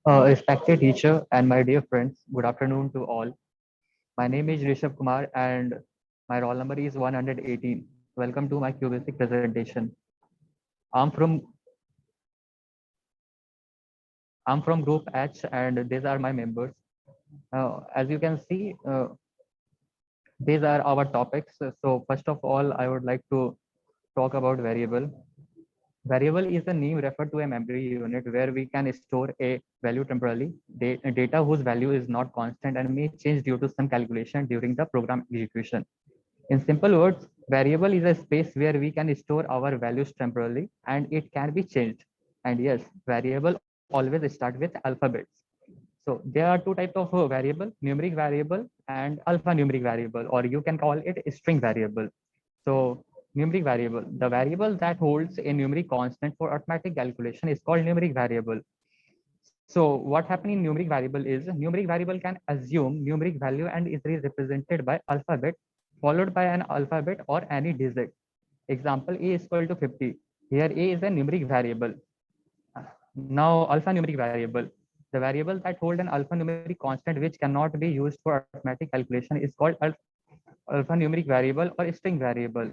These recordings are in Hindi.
Respected teacher and my dear friends, good afternoon to all. My name is Rishabh Kumar and my roll number is 118. Welcome to my QBasic presentation. I'm from I'm from Group H and these are my members. As you can see, these are our topics. So first of all, I would like to talk about variable. Variable is a name referred to a memory unit where we can store a value temporarily, data whose value is not constant and may change due to some calculation during the program execution. In simple words, variable is a space where we can store our values temporarily and it can be changed. And yes, variable always start with alphabets. So there are two types of variable, numeric variable and alphanumeric variable, or you can call it a string variable. So numeric variable, the variable that holds a numeric constant for automatic calculation is called numeric variable. So what happens in numeric variable is numeric variable can assume numeric value and is represented by alphabet followed by an alphabet or any digit. Example, a is equal to 50. Here a is a numeric variable. Now alphanumeric variable. The variable that hold an alphanumeric constant which cannot be used for automatic calculation is called alphanumeric variable or string variable.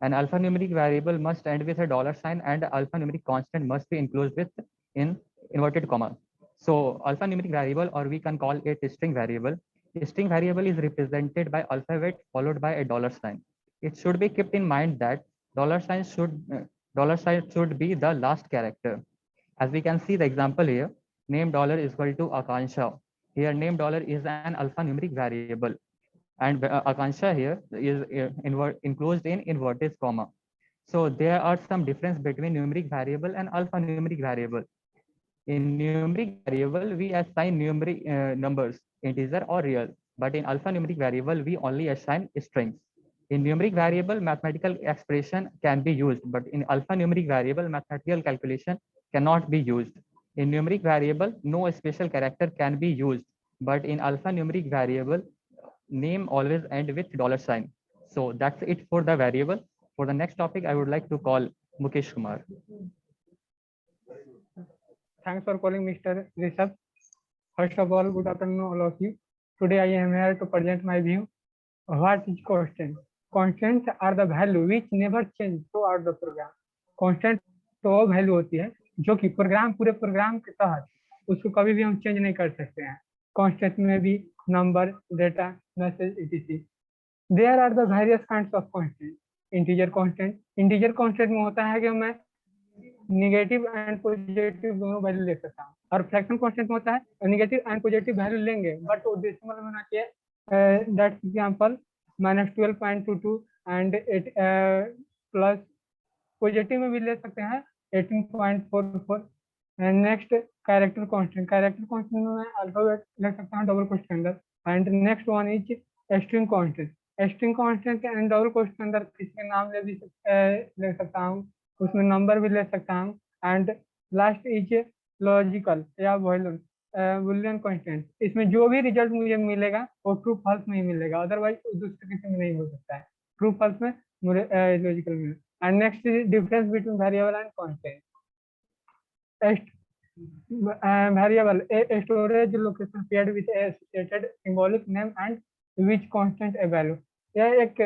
An alphanumeric variable must end with a dollar sign and alphanumeric constant must be enclosed with in inverted comma. So alphanumeric variable, or we can call it a string variable. A string variable is represented by alphabet followed by a dollar sign. It should be kept in mind that dollar sign should be the last character. As we can see the example here, name dollar is equal to Akansha. Here name dollar is an alphanumeric variable and Akansha here is enclosed in inverted comma. So there are some difference between numeric variable and alphanumeric variable. In numeric variable, we assign numeric numbers, integer or real, but in alphanumeric variable, we only assign strings. In numeric variable, mathematical expression can be used, but in alphanumeric variable, mathematical calculation cannot be used. In numeric variable, no special character can be used, but in alphanumeric variable, name always end with dollar sign. So that's it for the variable. For the next topic, I would like to call Mukesh Kumar. Thanks for calling Mr. Rishabh. First of all, good afternoon all of you. Today I am here to present my view. What is constant? Constants are the value which never change throughout the program. Constant तो वो वैल्यू होती है जो कि पूरे प्रोग्राम के तहत उसको कभी भी हम चेंज नहीं कर सकते हैं. Constant में भी number, data, message etc. There are the various kinds of constant. Integer constant में होता है कि मैं निगेटिव एंड पॉजिटिव दोनों वैल्यू ले सकता हूँ, और फ्रैक्शन कांस्टेंट में होता है निगेटिव एंड पॉजिटिव वैल्यू लेंगे बट वो डेसिमल में होना चाहिए. That's example -12.22 and 8 plus positive में भी ले सकते हैं 18.44. एंड नेक्स्ट कैरेक्टर कांस्टेंट में मैं अल्फाबेट ले सकता हूँ डबल कोट्स के अंदर. And next one is string constant and double quotes के अंदर किसी नाम ले सकता हूँ, उसमें नंबर भी ले सकता हूँ. एंड लास्ट इज लॉजिकल या बुलियन कांस्टेंट. इसमें जो भी रिजल्ट मुझे मिलेगा वो ट्रू फॉल्स में ही मिलेगा, अदरवाइज दूसरे किसी में नहीं हो सकता है. ट्रू फॉल्स में लॉजिकल में. And next is difference between variable and constant. Variable a storage location paired with a associated symbolic name and which constant a value. यह एक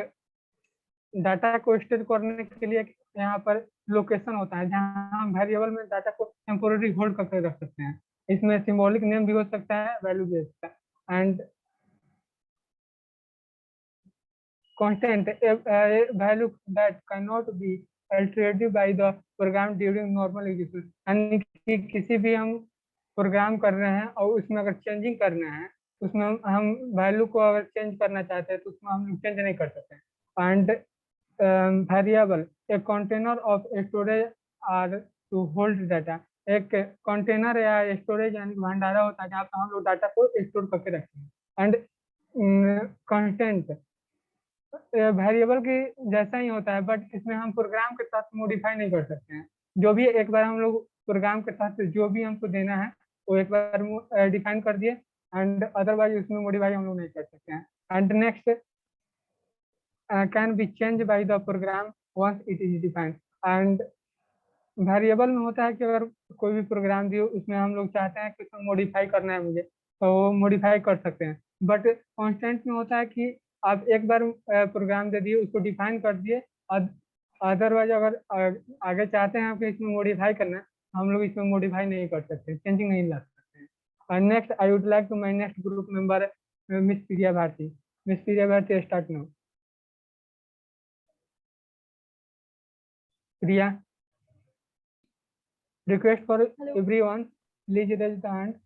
डाटा को स्टोर करने के लिए यहाँ पर लोकेशन होता है जहाँ हम वेरिएबल में डाटा को टेम्पोररी होल्ड करके रख सकते हैं. इसमें सिंबॉलिक नेम भी हो सकता है, वैल्यू भी हो सकता है. And constant value that can not be altered by the program during normal execution. यानी कि किसी भी हम प्रोग्राम कर रहे हैं और उसमें अगर चेंजिंग करना है, उसमें हम वैल्यू को अगर चेंज करना चाहते हैं तो उसमें हम चेंज नहीं कर सकते. And variable a container of storage are to hold data. एक कंटेनर या स्टोरेज यानी भंडारा होता है जहाँ पर हम लोग डाटा को स्टोर करके रखते हैं. एंड कांस्टेंट वेरिएबल की जैसा ही होता है बट इसमें हम प्रोग्राम के साथ मॉडिफाई नहीं कर सकते हैं. जो भी एक बार हम लोग प्रोग्राम के साथ जो भी हमको देना है वो एक बार डिफाइन कर दिए एंड अदरवाइज उसमें मॉडिफाई हम लोग नहीं कर सकते हैं. And next can be changed by the program once it is defined. And variable में होता है कि अगर कोई भी प्रोग्राम दियो उसमें हम लोग चाहते हैं कि उसमें मॉडिफाई करना है मुझे, तो वो मॉडिफाई कर सकते हैं। बट कांस्टेंट में होता है कि आप एक बार प्रोग्राम दे दिए, उसको डिफाइन कर दिए, अदरवाइज अगर आगे चाहते हैं कि इसमें मॉडिफाई करना है, हम लोग इसमें मॉडिफाई नहीं कर सकते, चेंजिंग नहीं ला सकते हैं। Next I would like to my next group member Miss Priya Bharti. Miss Priya Bharti, start now. Priya, request for Hello. everyone, please raise the hand.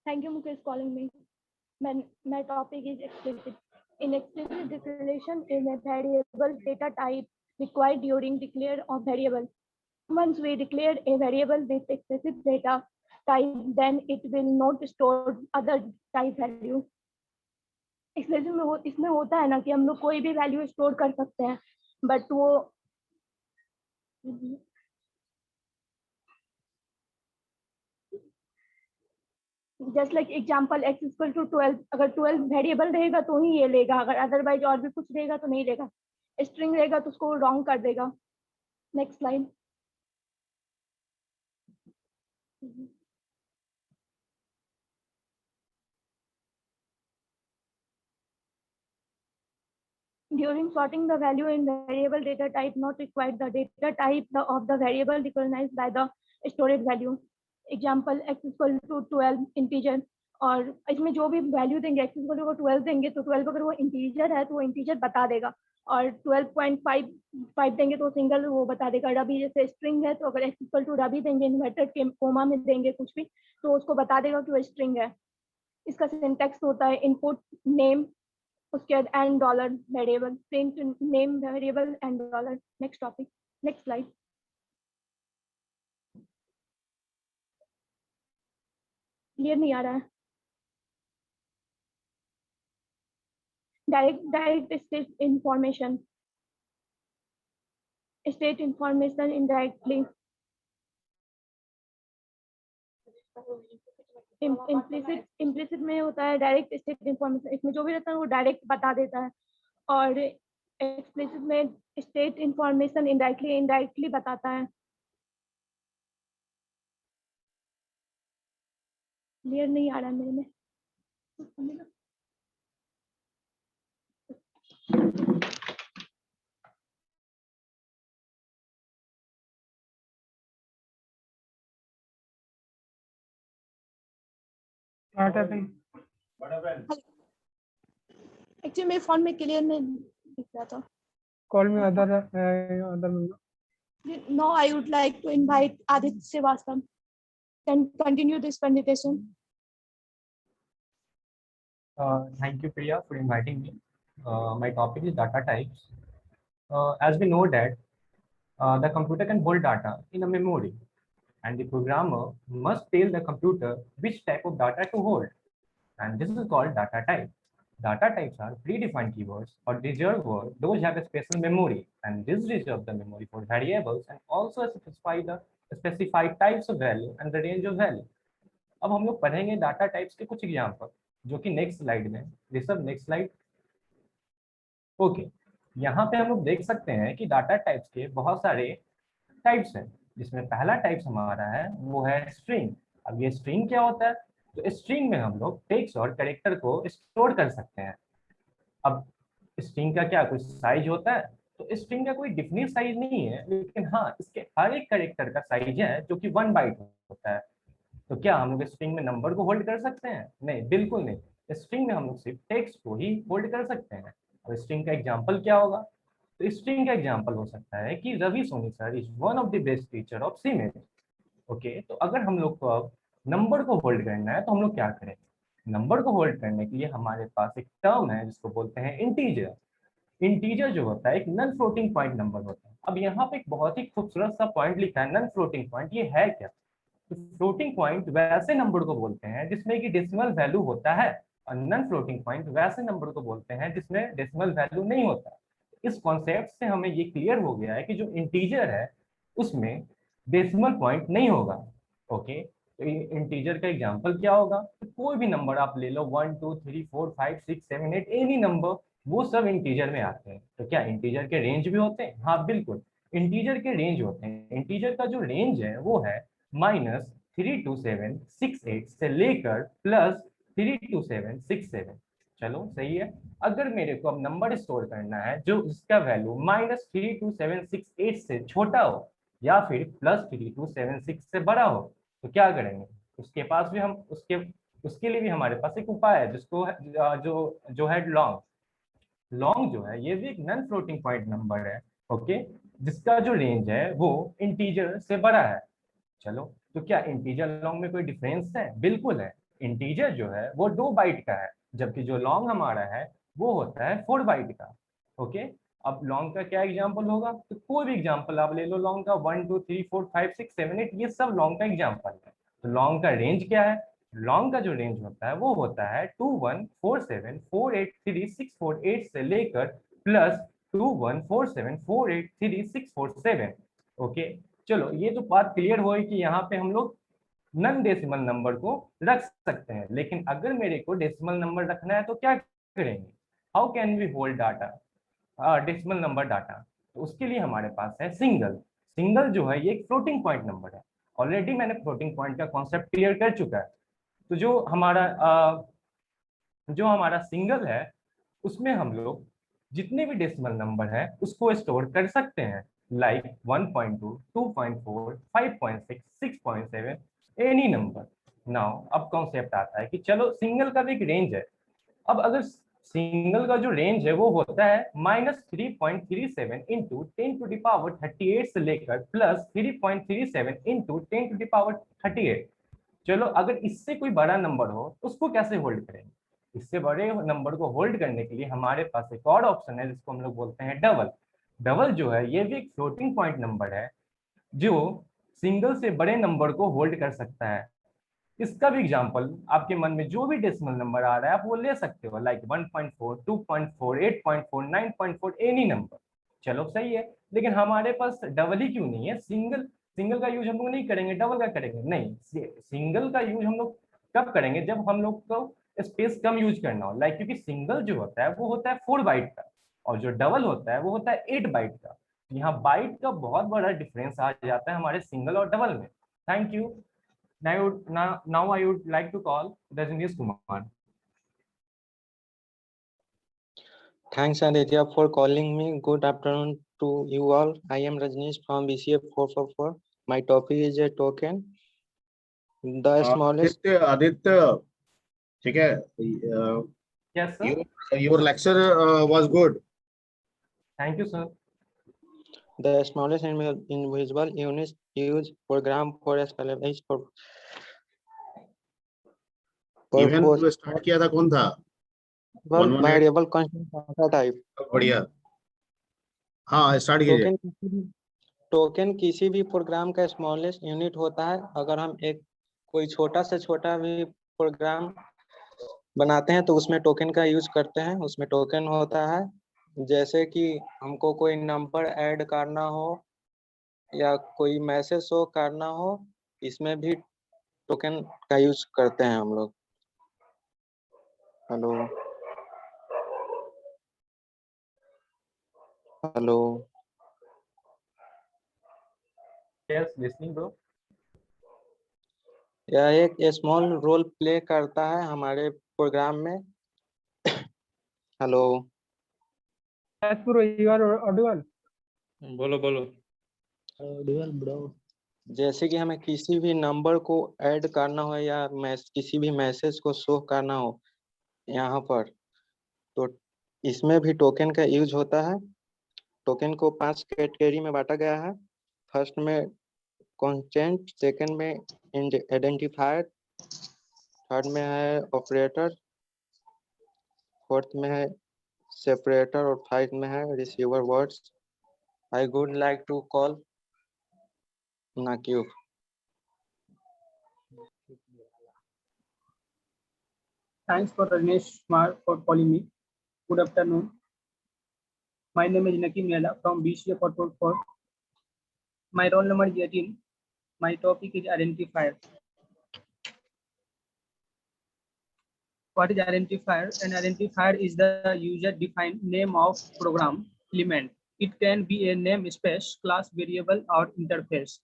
Thank you, Mukesh, calling me. My topic is explicit. In explicit declaration is a variable data type required during declare of variable. Once we declare a variable with explicit data type, then it will not store other type value. explicit में इसमें होता है ना कि हम लोग कोई भी वैल्यू स्टोर कर सकते हैं, बट वो just like example x equal to 12, अगर 12 वेरिएबल रहेगा तो ही ये लेगा, अगर अदरवाइज और भी कुछ रहेगा तो नहीं लेगा। स्ट्रिंग रहेगा तो उसको रॉन्ग कर देगा। Next slide. During sorting the value in variable data type not required, the data type of the variable recognized by the storage value. Example x equal to 12 integer, और इसमें जो भी वैल्यू देंगे x इक्वल टू 12 देंगे तो 12 अगर वो इंटीजर है तो वो इंटीजर बता देगा, और 12.5 देंगे तो सिंगल वो बता देगा। रवि जैसे स्ट्रिंग है तो अगर x इक्वल टू रवि देंगे इन्वर्टेड कोमा में देंगे कुछ भी तो उसको बता देगा कि वो स्ट्रिंग है। इसका सिंटैक्स होता है इनपुट नेम, उसके बाद and dollar variable, print name variable and dollar. Next topic, next slide. Clear नहीं आ रहा है? Direct state information indirectly. Implicit में होता है डायरेक्ट स्टेट इंफॉर्मेशन, इसमें जो भी रहता है वो डायरेक्ट बता देता है, और एक्सप्लिसिट में स्टेट इंफॉर्मेशन इनडायरेक्टली बताता है। क्लियर नहीं आ रहा है मेरे में? एक्चुअली मेरे फोन में क्लियर नहीं दिख रहा था। Call me other member. Now I would like to invite Aditya Srivastava. Can continue this presentation. Thank you, Priya, for inviting me. My topic is data types. As we know that the computer can hold data in a memory, and the programmer must tell the computer which type of data to hold, and this is called data type. Data types are predefined keywords or reserved words. Those have a special memory, and this reserves the memory for variables and also specify the specified types of value and the range of value. अब हम लोग पढ़ेंगे डाटा टाइप्स के कुछ एग्जाम्पल, जो कि नेक्स्ट स्लाइड में। Rishabh, next slide. ओके, यहाँ पे हम लोग देख सकते हैं कि डाटा टाइप्स के बहुत सारे टाइप्स हैं, जिसमें पहला टाइप्स हमारा है वो है स्ट्रिंग। अब ये स्ट्रिंग क्या होता है? तो स्ट्रिंग में हम लोग टेक्स्ट और कैरेक्टर को स्टोर कर सकते हैं। अब स्ट्रिंग का क्या कोई साइज होता है? तो स्ट्रिंग का कोई डिफिनिट साइज नहीं है, लेकिन हाँ इसके हर एक कैरेक्टर का साइज है जो कि 1 बाइट होता है। तो क्या हम लोग स्ट्रिंग में नंबर को होल्ड कर सकते हैं? नहीं, बिल्कुल नहीं। स्ट्रिंग में हम लोग सिर्फ टेक्स्ट को ही होल्ड कर सकते हैं। और स्ट्रिंग का एग्जांपल क्या होगा? तो स्ट्रिंग का एग्जांपल हो सकता है कि Ravi Soni sir is one of the best teacher of cement. Okay, तो अगर हम लोग को अब नंबर को होल्ड करना है तो हम लोग क्या करें? नंबर को होल्ड करने के लिए हमारे पास एक टर्म है जिसको बोलते हैं इंटीजर। इंटीजर जो होता है एक नॉन फ्लोटिंग पॉइंट नंबर होता है। अब यहाँ पे एक बहुत ही खूबसूरत सा पॉइंट लिखा है, नॉन फ्लोटिंग पॉइंट। ये है क्या? तो फ्लोटिंग पॉइंट वैसे नंबर को बोलते हैं जिसमें कि डेसिमल वैल्यू होता है, और नॉन फ्लोटिंग पॉइंट वैसे नंबर को बोलते हैं जिसमें डेसिमल वैल्यू नहीं होता। इस कॉन्सेप्ट से हमें ये क्लियर हो गया है कि जो इंटीजर है उसमें डेसिमल पॉइंट नहीं होगा। ओके, तो इंटीजर का एग्जांपल क्या होगा? तो कोई भी नंबर आप ले लो, 1 2 3 4 5 6 7 8, एनी नंबर वो सब इंटीजर में आते हैं। तो क्या इंटीजर के रेंज भी होते हैं? हाँ बिल्कुल, इंटीजर के रेंज होते हैं। इंटीजर का जो रेंज है वो है -32768 से लेकर +32767। चलो सही है। अगर मेरे को अब नंबर स्टोर करना है जो इसका वैल्यू -32768 से छोटा हो या फिर +3276 से बड़ा हो, तो क्या करेंगे? उसके पास भी हम उसके लिए भी हमारे पास एक उपाय है, जिसको जो है लॉन्ग। लॉन्ग जो है ये भी एक नॉन फ्लोटिंग पॉइंट नंबर है, ओके, जिसका जो रेंज है वो इंटीजर से बड़ा है। चलो, तो क्या इंटीजर लॉन्ग में कोई डिफरेंस है? बिल्कुल है। इंटीजर जो है वो 2 बाइट का है, जबकि जो लॉन्ग हमारा है वो होता है 4 बाइट का। ओके, अब लॉन्ग का क्या एग्जांपल होगा? तो कोई भी एग्जांपल आप ले लो लॉन्ग का, 1 2 3 4 5 6 7 8, ये सब लॉन्ग का एग्जांपल है। तो लॉन्ग का रेंज क्या है? लॉन्ग का जो रेंज होता है वो होता है 2147483648 से लेकर +2147483647। ओके, चलो ये तो बात क्लियर हो कि यहाँ पे हम लोग नन डेसिमल नंबर को रख सकते हैं। लेकिन अगर मेरे को डेसिमल नंबर रखना है तो क्या करेंगे? How can we hold data, decimal number data? तो उसके लिए हमारे पास है सिंगल। सिंगल जो है ये एक फ्लोटिंग पॉइंट नंबर है। ऑलरेडी मैंने फ्लोटिंग पॉइंट का कॉन्सेप्ट क्लियर कर चुका है। तो जो हमारा सिंगल है उसमें हम लोग जितने भी डेसिमल नंबर है उसको स्टोर कर सकते हैं, लाइक 1.2 2.4 5.6 6.7, एनी नंबर। नाउ अब कॉन्सेप्ट आता है कि चलो सिंगल का भी एक रेंज है। अब अगर सिंगल का जो रेंज है वो होता है -3.37 इंटू 10⁻38 से लेकर +3.37 इंटू 10⁻38। चलो, अगर इससे कोई बड़ा नंबर हो तो उसको कैसे होल्ड करेंगे? इससे बड़े नंबर को होल्ड करने के लिए हमारे पास एक और ऑप्शन है जिसको हम लोग बोलते हैं डबल। डबल जो है ये भी एक फ्लोटिंग पॉइंट नंबर है जो सिंगल से बड़े नंबर को होल्ड कर सकता है। इसका भी एग्जांपल आपके मन में जो भी डेसिमल नंबर आ रहा है आप वो ले सकते हो, लाइक 1.4 2.4 8.4 9.4, एनी नंबर। चलो सही है, लेकिन हमारे पास डबल ही क्यों नहीं है? सिंगल सिंगल का यूज हम लोग नहीं करेंगे, डबल का करेंगे? नहीं, सिंगल का यूज हम लोग कब करेंगे? जब हम लोग को स्पेस कम यूज करना हो, लाइक, क्योंकि सिंगल जो होता है वो होता है 4 बाइट का और जो डबल होता है वो होता है 8 बाइट का। यहाँ बाइट का बहुत बड़ा डिफरेंस आ जाता है हमारे सिंगल और डबल में। Thank you. Now I would like to call Rajneesh Kumar. Thanks, Aditya, for calling me. Good afternoon to you all. I am Rajneesh from BCA 444. My topic is a token. The smallest. Aditya, ठीक है, Yes, sir. your lecture was good. Thank you, sir. The smallest invisible unit used program for scalability for Even जो स्टार्ट किया था कौन था? variable constant data type. बढ़िया, हाँ स्टार्ट कीजिए। टोकन किसी भी प्रोग्राम का स्मॉलेस्ट यूनिट होता है। अगर हम कोई छोटा से छोटा भी प्रोग्राम बनाते हैं तो उसमें टोकन का यूज करते हैं। उसमें टोकन होता है, जैसे कि हमको कोई नंबर ऐड करना हो या कोई मैसेज शो करना हो, इसमें भी टोकन का यूज करते हैं हम लोग। Hello hello Yes, listening, bro. यह एक स्मॉल रोल प्ले करता है हमारे प्रोग्राम में। Hello Yes, bro, you are audible. बोलो बोलो। जैसे कि हमें किसी भी नंबर को ऐड करना हो या किसी भी मैसेज को शो करना हो यहाँ पर, तो इसमें भी टोकन का यूज होता है। टोकन को 5 कैटेगरी में बांटा गया है। फर्स्ट में कॉन्स्टेंट, सेकंड में आइडेंटिफायर, थर्ड में है ऑपरेटर, फोर्थ में है सेपरेटर और फाइव में है receiver words. I would like to call नाक्यूब। Thanks for Ranesh Kumar for calling me. Good afternoon. My name is Nakim Mela from BCA 444. My roll number is 18. My topic is identifier. What is identifier? An identifier is the user-defined name of program element. It can be a namespace, class, variable, or interface.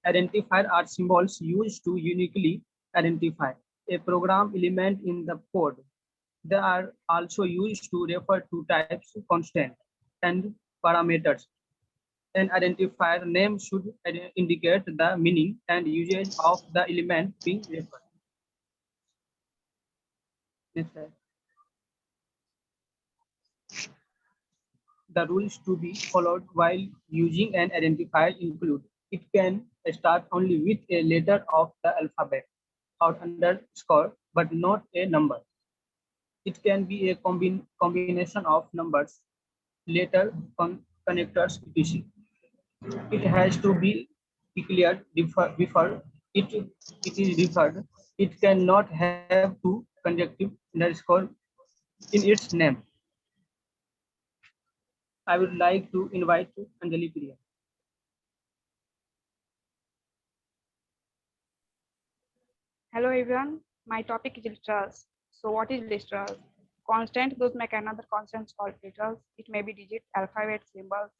Identifiers are symbols used to uniquely identify a program element in the code. They are also used to refer to types, constants, and parameters. An identifier name should indicate the meaning and usage of the element being referred. Next slide. The rules to be followed while using an identifier include: it can start only with a letter of the alphabet or underscore, but not a number. It can be a combination of numbers, letter, connectors, etc. It has to be declared before it is referred. It cannot have two conjunctive underscore in its name. I would like to invite Anjali Priya. Hello everyone, my topic is literals. So what is literals? Constant, those make another constants called literals. It may be digit, alphabet, symbols,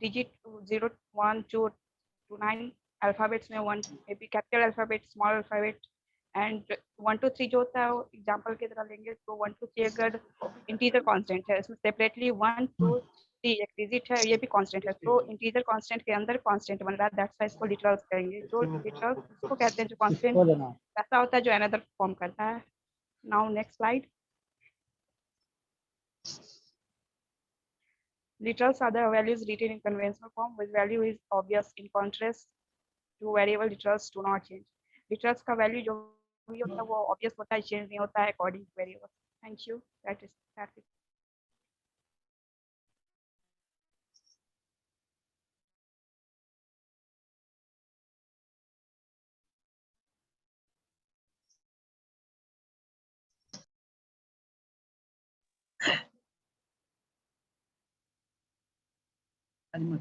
digit 0, 1, 2 to 9, alphabets में 1 maybe capital alphabet, small alphabet, and 1 to 3 जो होता है वो एग्जाम्पल की तरह लेंगे तो 1 to 3 अगर इंटीजर कांस्टेंट है इसमें सेपरेटली 1 2 3 एक डिजिट है ये भी कांस्टेंट है तो इंटीजर कांस्टेंट के अंदर कांस्टेंट बन रहा है दैट्स व्हाई इसको लिटरल्स कहेंगे जो लिटरल्स उसको कहते हैं जो कांस्टेंट ऐसा होता है जो अनदर फॉर्म करता है. Now next slide. Literals are the values written in conventional form with value is obvious in contrast to variable literals do not change. Literals का value जो भी होता है वो obvious होता है change नहीं होता है according to variable. Thank you. That's it. Ajmal.